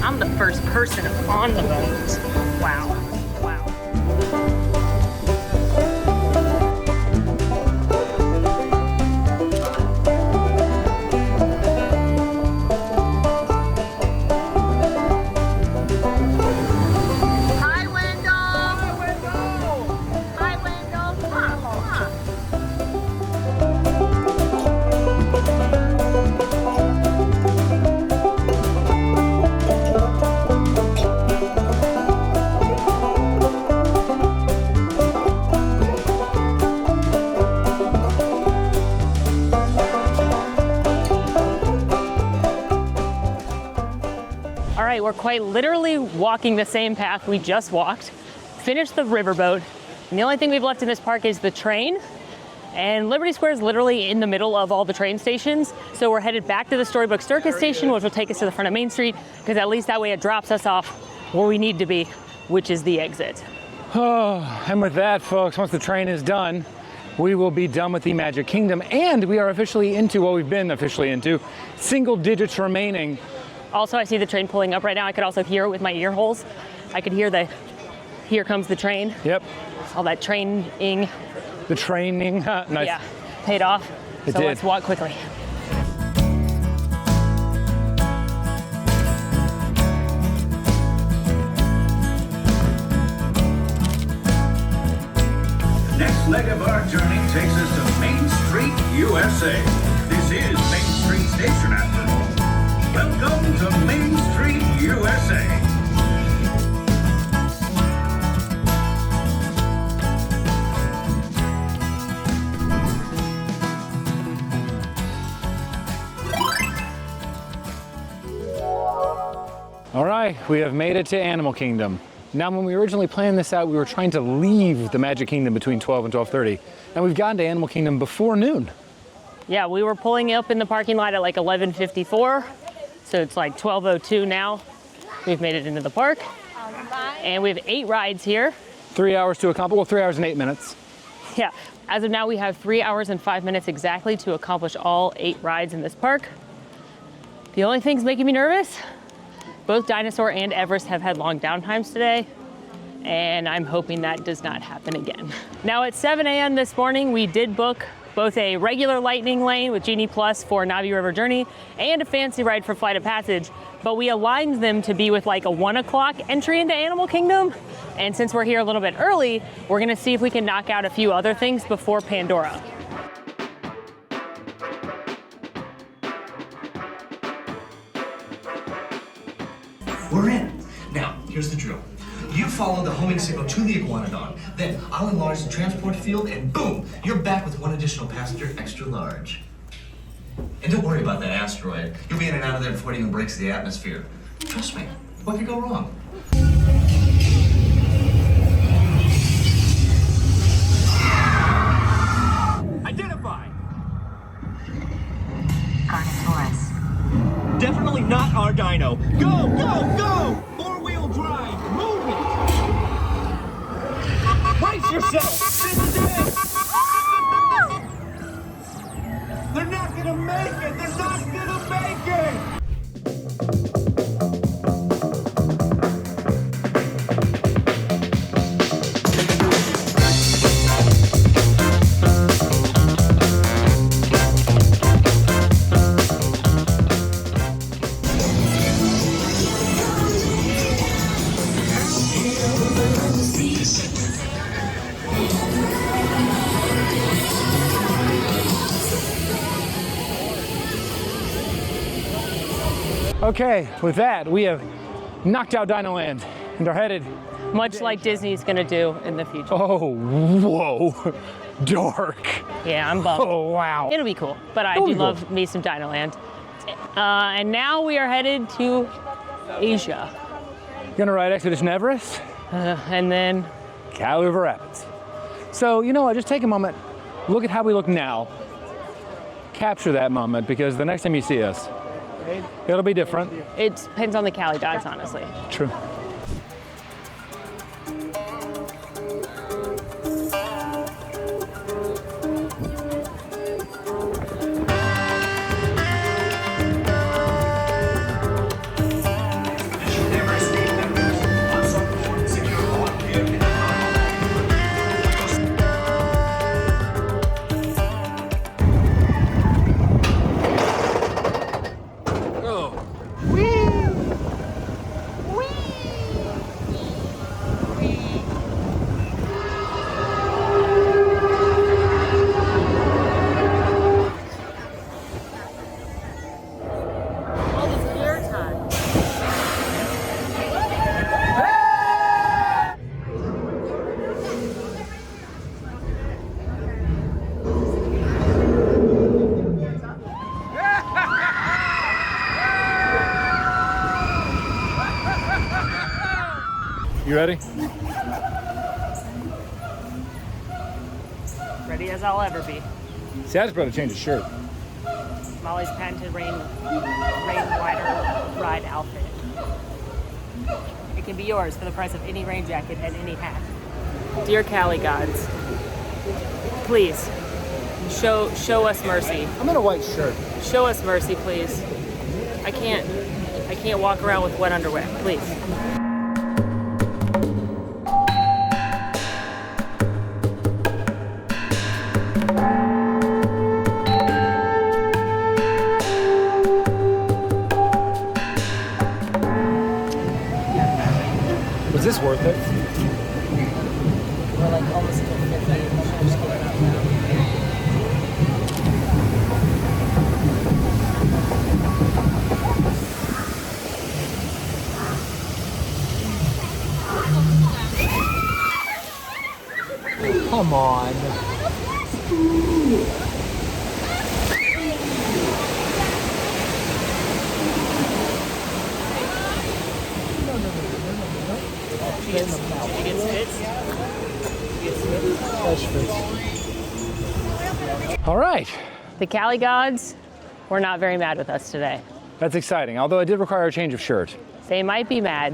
I'm the first person on the boat. Wow. right, we're quite literally walking the same path we just walked, finished the riverboat, and the only thing we've left in this park is the train. And Liberty Square is literally in the middle of all the train stations. So we're headed back to the Storybook Circus station, which will take us to the front of Main Street, because at least that way it drops us off where we need to be, which is the exit. Oh, and with that, folks, once the train is done, we will be done with the Magic Kingdom, and we are officially into what we've been officially into, single digits remaining. Also, I see the train pulling up right now. I could also hear it with my ear holes. I could hear the, here comes the train. Yep. All that training. The training, nice. Yeah, paid off. It so did. Let's walk quickly. Next leg of our journey takes us to Main Street, USA. This is Main Street Station after all. Welcome to Main Street, USA. All right, we have made it to Animal Kingdom. Now, when we originally planned this out, we were trying to leave the Magic Kingdom between 12 and 12:30, and we've gotten to Animal Kingdom before noon. Yeah, we were pulling up in the parking lot at like 11:54, so it's like 12:02 now. We've made it into the park, and we have 8 rides here. 3 hours to accomplish, well, 3 hours and 8 minutes. Yeah, as of now, we have 3 hours and 5 minutes exactly to accomplish all 8 rides in this park. The only things making me nervous, both Dinosaur and Everest have had long downtimes today, and I'm hoping that does not happen again. Now at 7 a.m. this morning, we did book both a regular Lightning Lane with Genie Plus for Navi River Journey and a fancy ride for Flight of Passage, but we aligned them to be with like a 1 o'clock entry into Animal Kingdom. And since we're here a little bit early, we're gonna see if we can knock out a few other things before Pandora. We're in. Now, here's the drill. You follow the homing signal to the Iguanodon, then I'll enlarge the transport field, and boom, you're back with 1 additional passenger extra large. And don't worry about that asteroid. You'll be in and out of there before it even breaks the atmosphere. Trust me, what could go wrong? Identify! Carnotaurus. Definitely not our dino. Go, go, go! 4-wheel drive, move it! Brace yourself! This is it! They're not gonna make it! They're not gonna make it! Okay, with that, we have knocked out Dino Land and are headed. Much like Disney's gonna do in the future. Oh, whoa, dark. Yeah, I'm bummed. Oh, wow. It'll be cool, but I do love me some Dino Land. And now we are headed to Asia. Gonna ride Expedition Everest. And then Cal River Rapids. So, you know what, just take a moment, look at how we look now. Capture that moment, because the next time you see us, it'll be different. It depends on the Cali gods, honestly. True. You ready? Ready as I'll ever be. See, I just brought to change his shirt. Molly's patented rain rider ride outfit. It can be yours for the price of any rain jacket and any hat. Dear Cali gods, please show us mercy. I'm in a white shirt. Show us mercy, please. I can't walk around with wet underwear, please. Was this worth it? We're like almost at 50. I'm just going out now. Come on. All right. The Cali gods were not very mad with us today. That's exciting, although it did require a change of shirt. They might be mad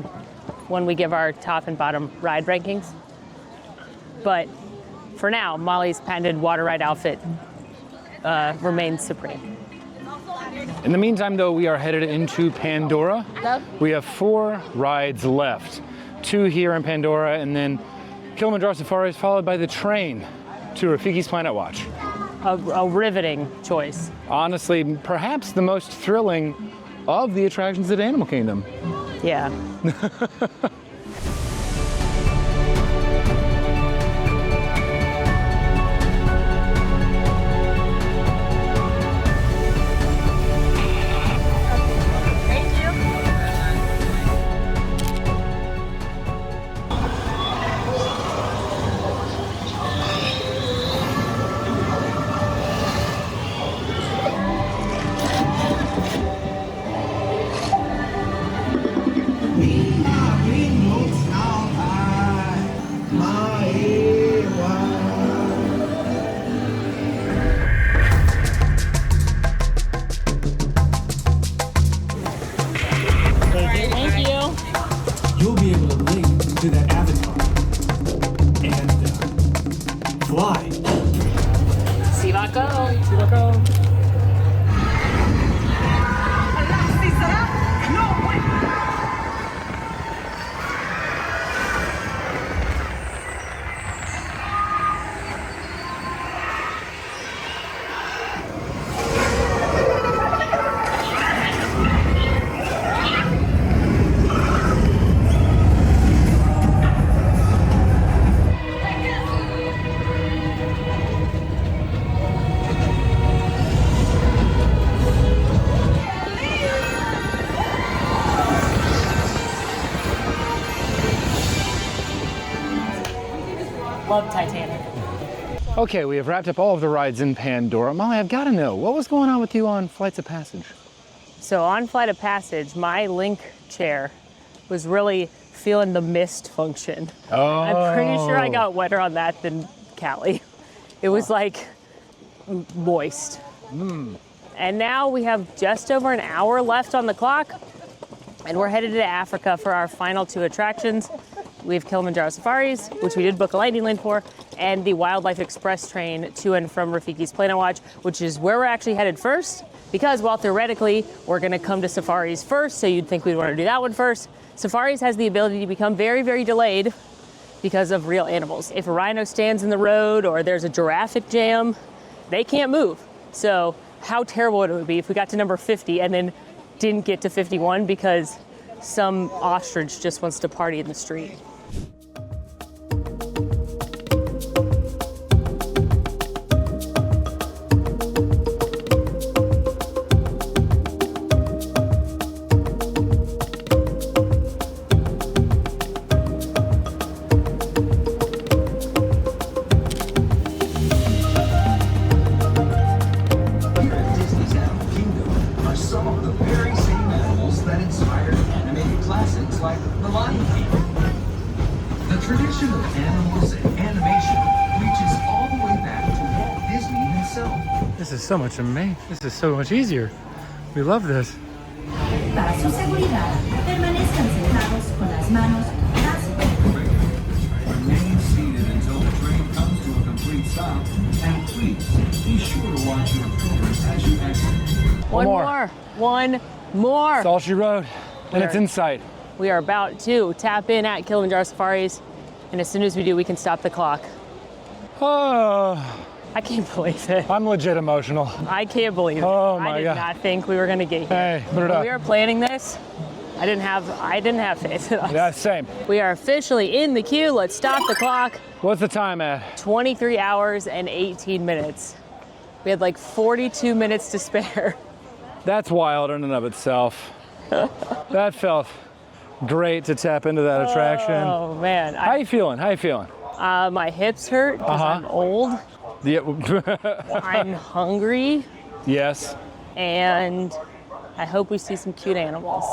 when we give our top and bottom ride rankings. But for now, Molly's patented water ride outfit remains supreme. In the meantime, though, we are headed into Pandora. We have 4 rides left. 2 here in Pandora, and then Kilimanjaro Safari is followed by the train to Rafiki's Planet Watch. A riveting choice. Honestly, perhaps the most thrilling of the attractions at Animal Kingdom. Yeah. You'll be able to link to that avatar and fly. Sivako. Love Titanic. Okay, we have wrapped up all of the rides in Pandora. Molly, I've got to know, what was going on with you on Flights of Passage? So on Flight of Passage, my link chair was really feeling the mist function. Oh. I'm pretty sure I got wetter on that than Cali. It was like moist. And now we have just over an hour left on the clock, and we're headed to Africa for our final 2 attractions. We have Kilimanjaro Safaris, which we did book a lightning lane for, and the Wildlife Express train to and from Rafiki's Planet Watch, which is where we're actually headed first, because while theoretically we're gonna come to Safaris first, so you'd think we'd wanna do that one first, Safaris has the ability to become very, very delayed because of real animals. If a rhino stands in the road or there's a giraffe jam, they can't move. So how terrible it would be if we got to number 50 and then didn't get to 51 because some ostrich just wants to party in the street. of animals and animation reaches all the way back to Walt Disney himself. This is so much amazing. This is so much easier. We love this. Para su seguridad, permanezcan sentados con las manos Remain seated until the train comes to a complete stop, and please be sure to watch your children as you exit. One more. That's all she wrote, and it's in sight. We are about to tap in at Kilimanjaro Safaris, and as soon as we do, we can stop the clock. Oh, I can't believe it. I'm legit emotional. I can't believe it. Oh my I did God. not think we were going to get here. Hey, put it When up. we were planning this, I didn't have faith in us. Yeah, same. We are officially in the queue. Let's stop the clock. What's the time at? 23 hours and 18 minutes. We had like 42 minutes to spare. That's wild in and of itself. That felt great to tap into that attraction. Oh man. How you feeling? How you feeling? My hips hurt because I'm old. Yeah. I'm hungry. Yes. And I hope we see some cute animals.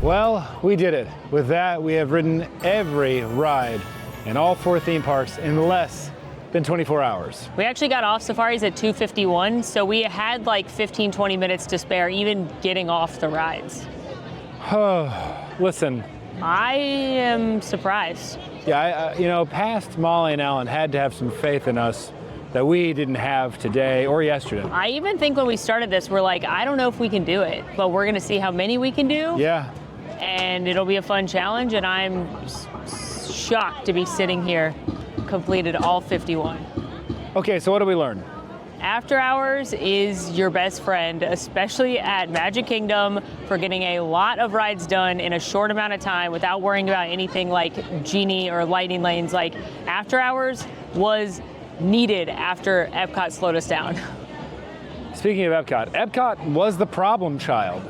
Well, we did it. With that, we have ridden every ride in all 4 theme parks in less than 24 hours. We actually got off safaris at 2:51, so we had like 15, 20 minutes to spare even getting off the rides. Listen. I am surprised. Yeah, past Molly and Alan had to have some faith in us that we didn't have today or yesterday. I even think when we started this, we're like, I don't know if we can do it, but we're gonna see how many we can do. Yeah. And it'll be a fun challenge, and I'm shocked to be sitting here, completed all 51. Okay, so what did we learn? After hours is your best friend, especially at Magic Kingdom, for getting a lot of rides done in a short amount of time without worrying about anything like Genie or Lightning Lanes. Like, after hours was needed after Epcot slowed us down. Speaking of Epcot was the problem child.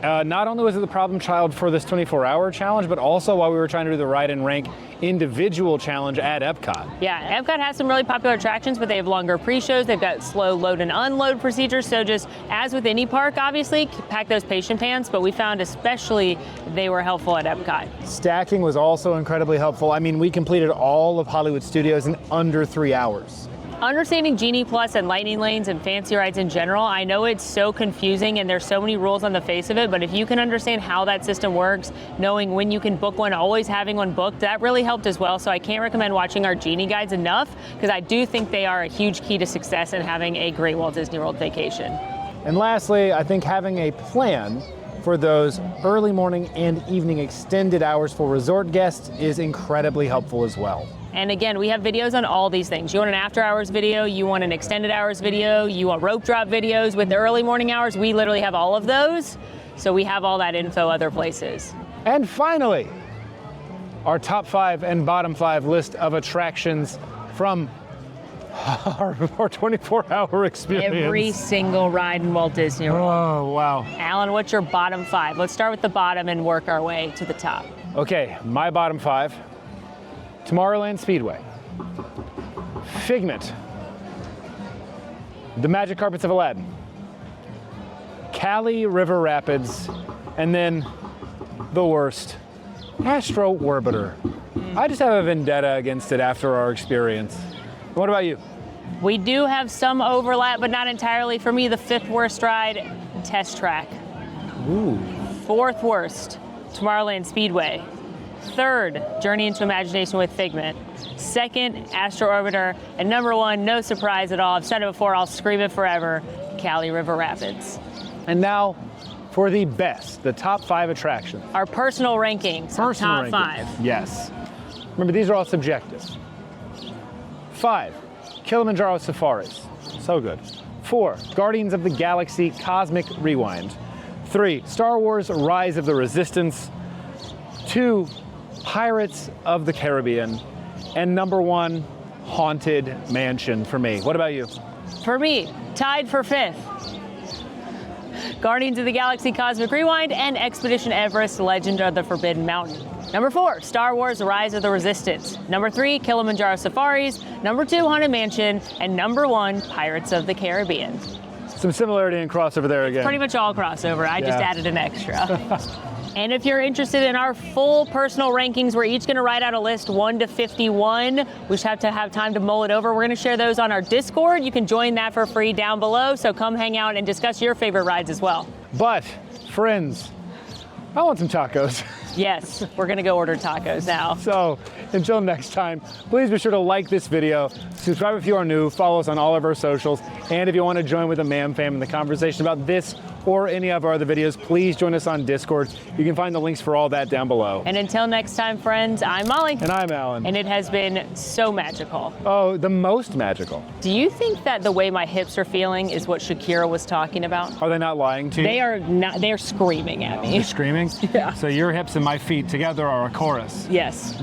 Not only was it the problem child for this 24-hour challenge, but also while we were trying to do the ride and rank individual challenge at Epcot. Yeah, Epcot has some really popular attractions, but they have longer pre-shows. They've got slow load and unload procedures. So just as with any park, obviously, pack those patient pants, but we found especially they were helpful at Epcot. Stacking was also incredibly helpful. I mean, we completed all of Hollywood Studios in under 3 hours. Understanding Genie Plus and Lightning Lanes and fancy rides in general, I know it's so confusing and there's so many rules on the face of it, but if you can understand how that system works, knowing when you can book one, always having one booked, that really helped as well. So I can't recommend watching our Genie guides enough, because I do think they are a huge key to success in having a great Walt Disney World vacation. And lastly, I think having a plan for those early morning and evening extended hours for resort guests is incredibly helpful as well. And again, we have videos on all these things. You want an after hours video, you want an extended hours video, you want rope drop videos. With the early morning hours, we literally have all of those. So we have all that info other places. And finally, our top 5 and bottom 5 list of attractions from our 24-hour experience. Every single ride in Walt Disney World. Oh, wow. Alan, what's your bottom 5? Let's start with the bottom and work our way to the top. Okay, my bottom 5. Tomorrowland Speedway, Figment, the Magic Carpets of Aladdin, Cali River Rapids, and then the worst, Astro Orbiter. I just have a vendetta against it after our experience. What about you? We do have some overlap, but not entirely. For me, the 5th worst ride, Test Track. Ooh. 4th worst, Tomorrowland Speedway. 3rd, Journey into Imagination with Figment. 2nd, Astro Orbiter. And number 1, no surprise at all, I've said it before, I'll scream it forever, Cali River Rapids. And now for the best, the top 5 attractions. Our personal rankings, top 5. Yes. Remember, these are all subjective. 5, Kilimanjaro Safaris. So good. 4, Guardians of the Galaxy Cosmic Rewind. 3, Star Wars Rise of the Resistance. 2, Pirates of the Caribbean, and number 1, Haunted Mansion for me. What about you? For me, tied for 5th. Guardians of the Galaxy Cosmic Rewind and Expedition Everest Legend of the Forbidden Mountain. Number 4, Star Wars Rise of the Resistance. Number 3, Kilimanjaro Safaris. Number 2, Haunted Mansion. And number 1, Pirates of the Caribbean. Some similarity and crossover there again. Pretty much all crossover. I just added an extra. And if you're interested in our full personal rankings, we're each going to write out a list 1 to 51. We just have to have time to mull it over. We're going to share those on our Discord. You can join that for free down below. So come hang out and discuss your favorite rides as well. But, friends, I want some tacos. Yes, we're going to go order tacos now. So, until next time, please be sure to like this video, subscribe if you are new, follow us on all of our socials, and if you want to join with the MAM fam in the conversation about this or any of our other videos, please join us on Discord. You can find the links for all that down below. And until next time, friends, I'm Molly. And I'm Alan. And it has been so magical. Oh, the most magical. Do you think that the way my hips are feeling is what Shakira was talking about? Are they not lying to you? They are not, they're screaming at me. They're screaming? Yeah. So your hips and my feet together are a chorus. Yes.